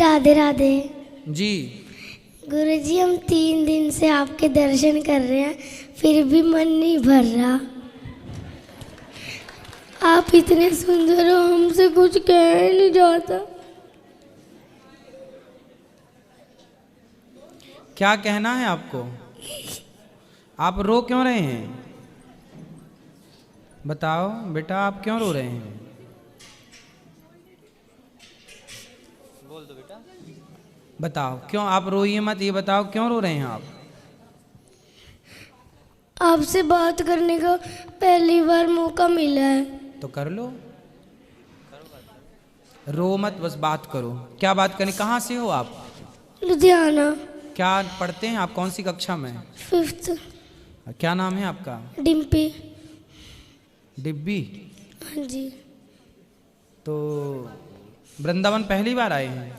राधे राधे। जी गुरुजी हम 3 दिन से आपके दर्शन कर रहे हैं, फिर भी मन नहीं भर रहा। आप इतने सुंदर हो, हमसे कुछ कह नहीं जाता। क्या कहना है आपको? आप रो क्यों रहे हैं? बताओ बेटा, आप क्यों रो रहे हैं? बोल दो बेटा, बताओ क्यों आप रोइए मत, ये बताओ क्यों रो रहे हैं आप? आपसे बात करने का पहली बार मौका मिला है। तो कर लो, रो मत, बस बात करो। क्या बात करनी? कहाँ से हो आप? लुधियाना। क्या पढ़ते हैं आप? कौन सी कक्षा में? 5th। क्या नाम है आपका? डिम्पी। डिब्बी। हाँ जी। तो वृंदावन पहली बार आए हैं?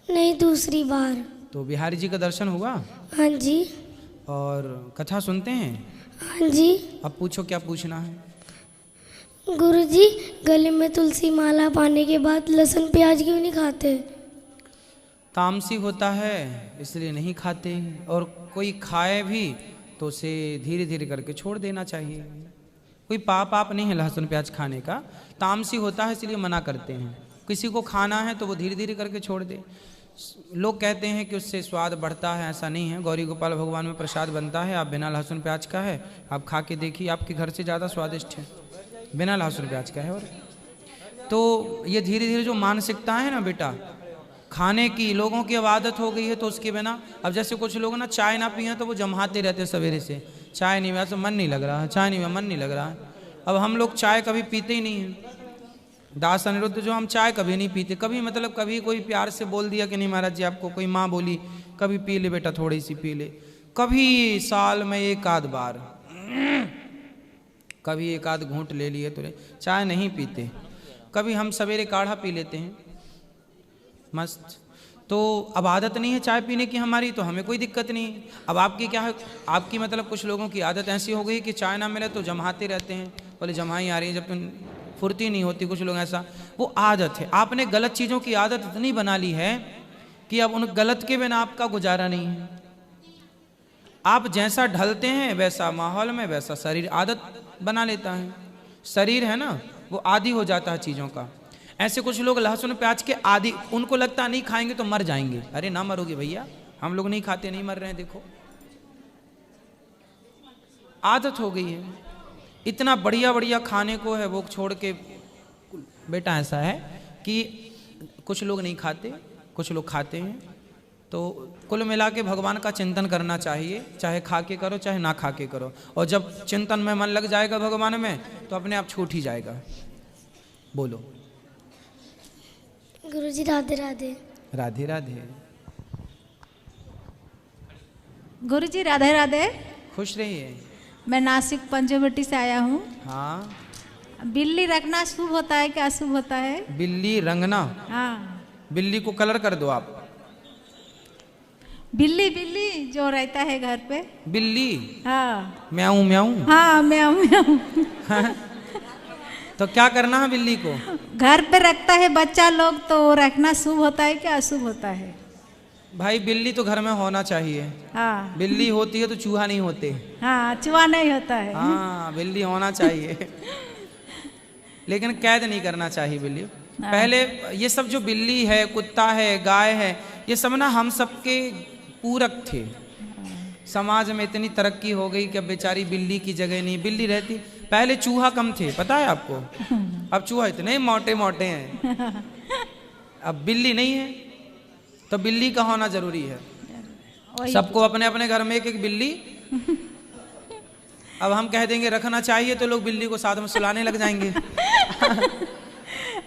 नहीं, दूसरी बार। तो बिहारी जी का दर्शन हुआ? हाँ जी। और कथा सुनते हैं? हाँ जी। अब पूछो, क्या पूछना है? गुरुजी, गले में तुलसी माला पाने के बाद लहसुन प्याज क्यों नहीं खाते? तामसी होता है इसलिए नहीं खाते, और कोई खाए भी तो उसे धीरे धीरे करके छोड़ देना चाहिए। कोई पाप नहीं है लहसुन प्याज खाने का, तामसी होता है इसलिए मना करते हैं। किसी को खाना है तो वो धीरे धीरे करके छोड़ दे। लोग कहते हैं कि उससे स्वाद बढ़ता है, ऐसा नहीं है। गौरी गोपाल भगवान में प्रसाद बनता है, आप बिना लहसुन प्याज का है, आप खा के देखिए, आपके घर से ज़्यादा स्वादिष्ट है, बिना लहसुन प्याज का है। और तो ये धीरे धीरे जो मानसिकता है ना बेटा, खाने की लोगों की अब आदत हो गई है, तो उसके बिना, अब जैसे कुछ लोग ना चाय ना पिए तो वो जमाते रहते हैं सवेरे से, चाय नहीं, वैसे मन नहीं लग रहा है, चाय नहीं, मन नहीं लग रहा है। अब हम लोग चाय कभी पीते ही नहीं हैं। दास अनिरुद्ध जो, हम चाय कभी नहीं पीते। कभी मतलब कभी कोई प्यार से बोल दिया कि नहीं महाराज जी आपको, कोई माँ बोली कभी पी ले बेटा, थोड़ी सी पी ले, कभी साल में एक आध बार, कभी एक आध घूंट ले लिए तो चाय नहीं पीते। कभी हम सवेरे काढ़ा पी लेते हैं मस्त। तो अब आदत नहीं है चाय पीने की हमारी, तो हमें कोई दिक्कत नहीं है। अब आपकी क्या है, आपकी मतलब कुछ लोगों की आदत ऐसी हो गई कि चाय ना मिले तो जमाते रहते हैं, बोले जमाई आ रही है, जब तुम फुर्ती नहीं होती, कुछ लोग ऐसा, वो आदत है। आपने गलत चीज़ों की आदत इतनी बना ली है कि अब उन गलत के बिना आपका गुजारा नहीं है। आप जैसा ढलते हैं वैसा माहौल में वैसा शरीर आदत बना लेता है। शरीर है ना, वो आदी हो जाता है चीज़ों का। ऐसे कुछ लोग लहसुन प्याज के आदी, उनको लगता नहीं खाएंगे तो मर जाएंगे। अरे ना मरोगे भैया, हम लोग नहीं खाते, नहीं मर रहे हैं, देखो आदत हो गई है। इतना बढ़िया बढ़िया खाने को है वो छोड़ के, बेटा ऐसा है कि कुछ लोग नहीं खाते, कुछ लोग खाते हैं। तो कुल मिला के भगवान का चिंतन करना चाहिए, चाहे खा के करो चाहे ना खा के करो। और जब चिंतन में मन लग जाएगा भगवान में, तो अपने आप छूट ही जाएगा। बोलो गुरुजी राधे राधे। राधे राधे। गुरुजी राधे राधे। खुश रहिए। मैं नासिक पंचवटी से आया हूँ। हाँ, बिल्ली रखना शुभ होता है क्या अशुभ होता है? बिल्ली रंगना? हाँ। बिल्ली को कलर कर दो आप। बिल्ली बिल्ली जो रहता है घर पे। बिल्ली? हाँ। म्याऊं म्याऊं? हाँ म्याऊं म्याऊं। तो क्या करना है बिल्ली को? घर पे रखता है बच्चा लोग, तो रखना शुभ होता है क्या अशुभ होता है? भाई बिल्ली तो घर में होना चाहिए। हाँ। बिल्ली होती है तो चूहा नहीं होते। हाँ, चूहा नहीं होता है। हाँ, बिल्ली होना चाहिए। लेकिन कैद नहीं करना चाहिए बिल्ली। पहले ये सब जो बिल्ली है, कुत्ता है, गाय है, ये सब ना हम सबके पूरक थे। समाज में इतनी तरक्की हो गई कि अब बेचारी बिल्ली की जगह नहीं, बिल्ली रहती। पहले चूहा कम थे, पता है आपको? अब चूहा इतने मोटे मोटे हैं, अब बिल्ली नहीं है, तो बिल्ली का होना जरूरी है। सबको अपने अपने घर में एक एक बिल्ली। अब हम कह देंगे रखना चाहिए तो लोग बिल्ली को साथ में सुलाने लग जाएंगे।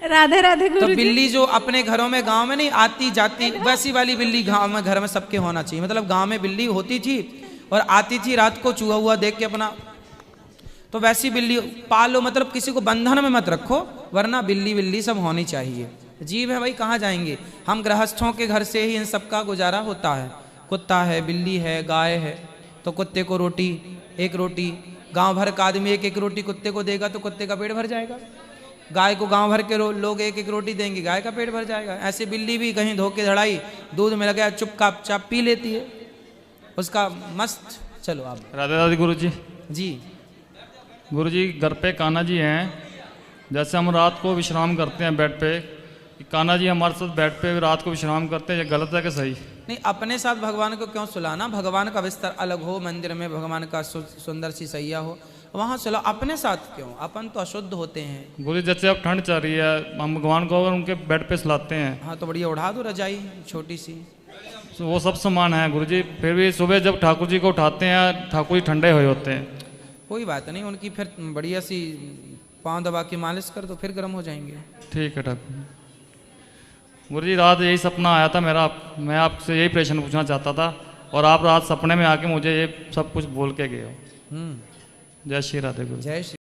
राधे राधे गुरु। तो बिल्ली जो अपने घरों में, गांव में नहीं आती जाती, वैसी वाली बिल्ली गांव में, घर में सबके होना चाहिए। मतलब गांव में बिल्ली होती थी और आती थी रात को चूहा हुआ देख के अपना, तो वैसी बिल्ली पालो। मतलब किसी को बंधन में मत रखो, वरना बिल्ली बिल्ली सब होनी चाहिए। जीव है भाई, कहाँ जाएंगे हम? गृहस्थों के घर से ही इन सबका गुजारा होता है। कुत्ता है, बिल्ली है, गाय है, तो कुत्ते को रोटी, एक रोटी, गांव भर का आदमी एक एक रोटी कुत्ते को देगा तो कुत्ते का पेट भर जाएगा। गाय को गांव भर के लोग एक एक रोटी देंगे, गाय का पेट भर जाएगा। ऐसे बिल्ली भी कहीं धोखे धड़ाई दूध में लगा चुप काप चाप पी लेती है, उसका मस्त। चलो आप। राधे राधे गुरु जी। जी गुरु जी घर पे कान्हा जी हैं, जैसे हम रात को विश्राम करते हैं बेड पे, कि कान्हा जी हमारे साथ बेड पे रात को विश्राम करते हैं, ये गलत है कि सही? नहीं, अपने साथ भगवान को क्यों सुलाना? भगवान का बिस्तर अलग हो, मंदिर में भगवान का सुंदर सी सैया हो, वहाँ चलो। अपने साथ क्यों? अपन तो अशुद्ध होते हैं। गुरु जी जैसे अब ठंड चल रही है, हम भगवान को अगर उनके बेड पे सुलाते हैं, हाँ तो बढ़िया उड़ा दो रजाई छोटी सी। तो वो सब समान है गुरु जी। फिर भी सुबह जब ठाकुर जी को उठाते हैं, ठाकुर जी ठंडे हुए होते हैं। कोई बात नहीं, उनकी फिर बढ़िया सी पाँव दबा के मालिश कर दो, फिर गर्म हो जाएंगे। ठीक है ठाकुर गुरु जी। रात यही सपना आया था मेरा, मैं आपसे यही प्रश्न पूछना चाहता था, और आप रात सपने में आके मुझे ये सब कुछ बोल के गए हो। जय श्री राधे गुरु। जय श्री